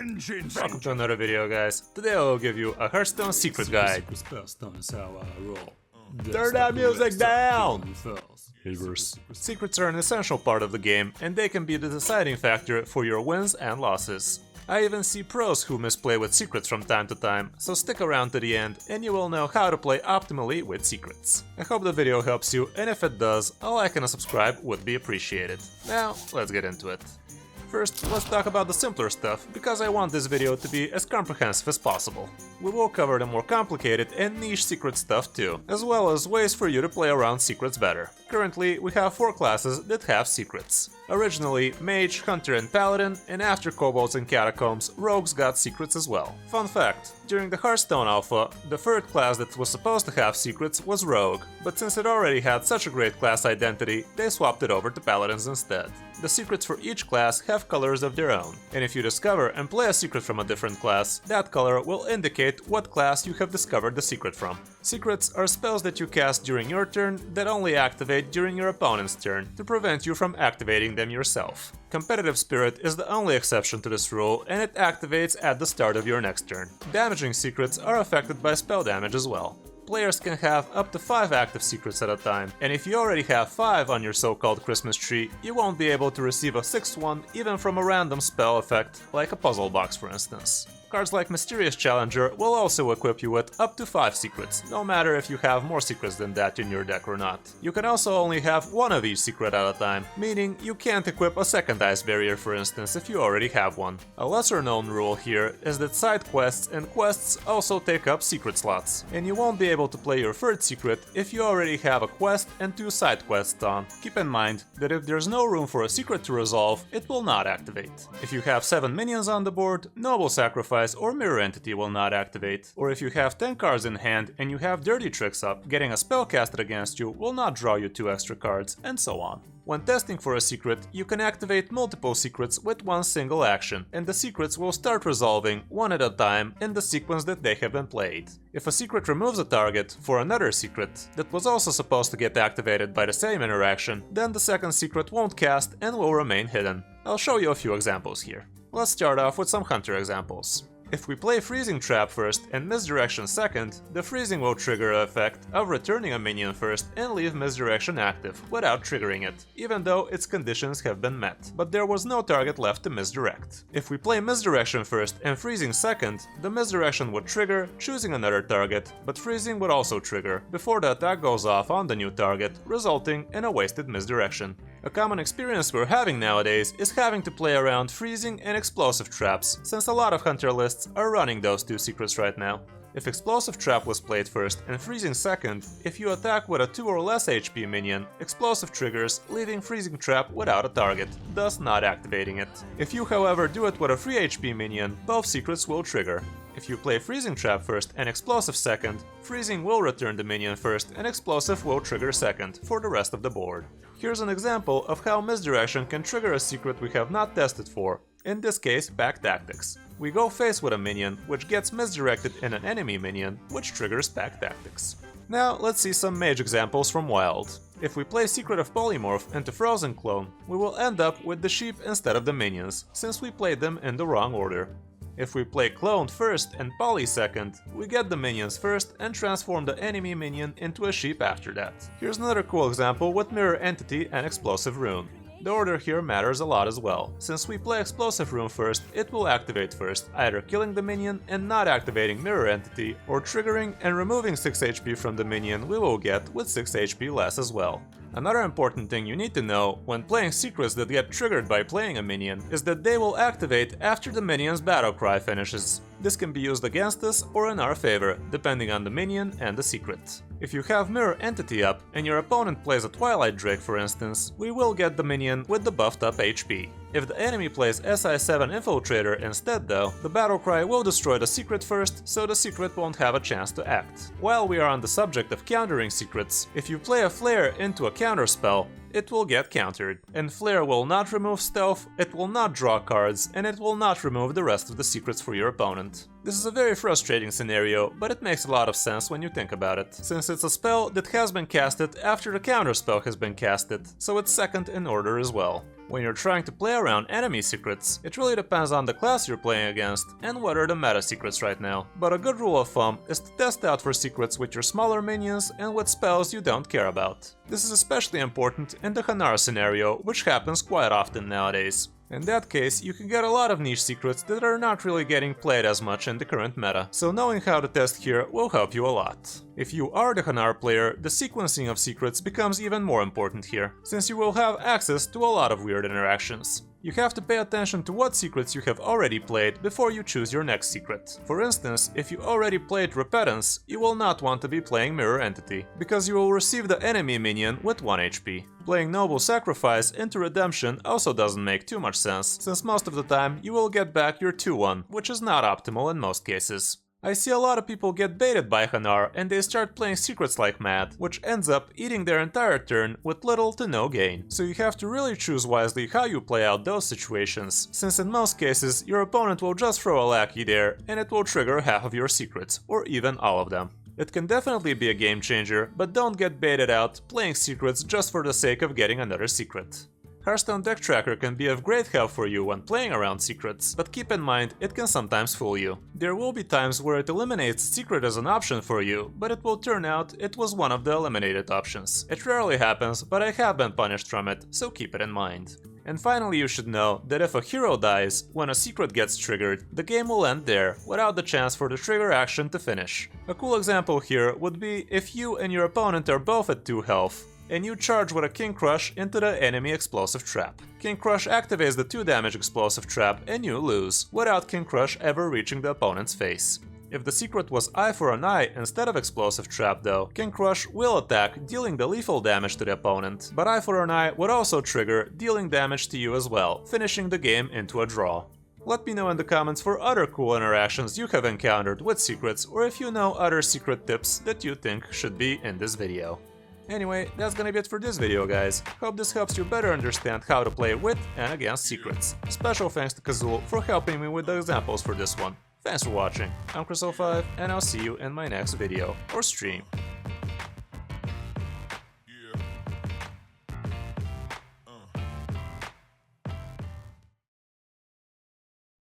Welcome to another video, guys. Today I will give you a Hearthstone secret guide. Turn that music down! Secrets are an essential part of the game, and they can be the deciding factor for your wins and losses. I even see pros who misplay with secrets from time to time, so stick around to the end and you will know how to play optimally with secrets. I hope the video helps you, and if it does, a like and a subscribe would be appreciated. Now, let's get into it. First, let's talk about the simpler stuff, because I want this video to be as comprehensive as possible. We will cover the more complicated and niche secret stuff too, as well as ways for you to play around secrets better. Currently, we have 4 classes that have secrets. Originally, Mage, Hunter and Paladin, and after Kobolds and Catacombs, Rogues got secrets as well. Fun fact, during the Hearthstone Alpha, the 3rd class that was supposed to have secrets was Rogue, but since it already had such a great class identity, they swapped it over to Paladins instead. The secrets for each class have colors of their own, and if you discover and play a secret from a different class, that color will indicate what class you have discovered the secret from. Secrets are spells that you cast during your turn that only activate during your opponent's turn, to prevent you from activating them yourself. Competitive Spirit is the only exception to this rule, and it activates at the start of your next turn. Damaging secrets are affected by spell damage as well. Players can have up to 5 active secrets at a time, and if you already have 5 on your so-called Christmas tree, you won't be able to receive a 6th one even from a random spell effect, like a puzzle box for instance. Cards like Mysterious Challenger will also equip you with up to 5 secrets, no matter if you have more secrets than that in your deck or not. You can also only have 1 of each secret at a time, meaning you can't equip a second ice barrier for instance if you already have one. A lesser known rule here is that side quests and quests also take up secret slots, and you won't be able to play your 3rd secret if you already have a quest and 2 side quests on. Keep in mind that if there's no room for a secret to resolve, it will not activate. If you have 7 minions on the board, Noble Sacrifice or Mirror Entity will not activate. Or if you have 10 cards in hand and you have Dirty Tricks up, getting a spell casted against you will not draw you 2 extra cards, and so on. When testing for a secret, you can activate multiple secrets with one single action, and the secrets will start resolving one at a time in the sequence that they have been played. If a secret removes a target for another secret that was also supposed to get activated by the same interaction, then the second secret won't cast and will remain hidden. I'll show you a few examples here. Let's start off with some Hunter examples. If we play Freezing Trap first and Misdirection second, the freezing will trigger the effect of returning a minion first and leave Misdirection active, without triggering it, even though its conditions have been met, but there was no target left to misdirect. If we play Misdirection first and Freezing second, the Misdirection would trigger, choosing another target, but Freezing would also trigger, before the attack goes off on the new target, resulting in a wasted Misdirection. A common experience we're having nowadays is having to play around Freezing and Explosive Traps, since a lot of Hunter lists are running those 2 secrets right now. If Explosive Trap was played first and Freezing second, if you attack with a 2 or less HP minion, Explosive triggers, leaving Freezing Trap without a target, thus not activating it. If you however do it with a 3 HP minion, both secrets will trigger. If you play Freezing Trap first and Explosive second, Freezing will return the minion first and Explosive will trigger second, for the rest of the board. Here's an example of how Misdirection can trigger a secret we have not tested for, in this case Pack Tactics. We go face with a minion, which gets misdirected in an enemy minion, which triggers Pack Tactics. Now let's see some mage examples from Wild. If we play Secret of Polymorph into Frozen Clone, we will end up with the sheep instead of the minions, since we played them in the wrong order. If we play Clone first and Poly second, we get the minions first and transform the enemy minion into a sheep after that. Here's another cool example with Mirror Entity and Explosive Rune. The order here matters a lot as well. Since we play Explosive Rune first, it will activate first, either killing the minion and not activating Mirror Entity, or triggering and removing 6 HP from the minion we will get with 6 HP less as well. Another important thing you need to know when playing secrets that get triggered by playing a minion is that they will activate after the minion's battle cry finishes. This can be used against us or in our favor, depending on the minion and the secret. If you have Mirror Entity up and your opponent plays a Twilight Drake for instance, we will get the minion with the buffed up HP. If the enemy plays SI7 Infiltrator instead though, the battle cry will destroy the secret first, so the secret won't have a chance to act. While we are on the subject of countering secrets, if you play a Flare into a counter spell, it will get countered. And Flare will not remove stealth, it will not draw cards, and it will not remove the rest of the secrets for your opponent. This is a very frustrating scenario, but it makes a lot of sense when you think about it, since it's a spell that has been casted after the counterspell has been casted, so it's second in order as well. When you're trying to play around enemy secrets, it really depends on the class you're playing against and what are the meta secrets right now. But a good rule of thumb is to test out for secrets with your smaller minions and with spells you don't care about. This is especially important in the Hanar scenario, which happens quite often nowadays. In that case, you can get a lot of niche secrets that are not really getting played as much in the current meta, so knowing how to test here will help you a lot. If you are the Hanar player, the sequencing of secrets becomes even more important here, since you will have access to a lot of weird interactions. You have to pay attention to what secrets you have already played before you choose your next secret. For instance, if you already played Repentance, you will not want to be playing Mirror Entity, because you will receive the enemy minion with 1 HP. Playing Noble Sacrifice into Redemption also doesn't make too much sense, since most of the time you will get back your 2-1, which is not optimal in most cases. I see a lot of people get baited by Hanar and they start playing secrets like mad, which ends up eating their entire turn with little to no gain. So you have to really choose wisely how you play out those situations, since in most cases your opponent will just throw a lackey there and it will trigger half of your secrets, or even all of them. It can definitely be a game changer, but don't get baited out playing secrets just for the sake of getting another secret. Hearthstone Deck Tracker can be of great help for you when playing around secrets, but keep in mind it can sometimes fool you. There will be times where it eliminates secret as an option for you, but it will turn out it was one of the eliminated options. It rarely happens, but I have been punished from it, so keep it in mind. And finally, you should know that if a hero dies when a secret gets triggered, the game will end there, without the chance for the trigger action to finish. A cool example here would be if you and your opponent are both at 2 health, and you charge with a King Crush into the enemy explosive trap. King Crush activates the 2 damage explosive trap and you lose, without King Crush ever reaching the opponent's face. If the secret was Eye for an Eye instead of explosive trap though, King Crush will attack, dealing the lethal damage to the opponent, but Eye for an Eye would also trigger, dealing damage to you as well, finishing the game into a draw. Let me know in the comments for other cool interactions you have encountered with secrets, or if you know other secret tips that you think should be in this video. Anyway, that's gonna be it for this video, guys. Hope this helps you better understand how to play with and against secrets. Special thanks to Kazul for helping me with the examples for this one. Thanks for watching, I'm Kris05, and I'll see you in my next video or stream.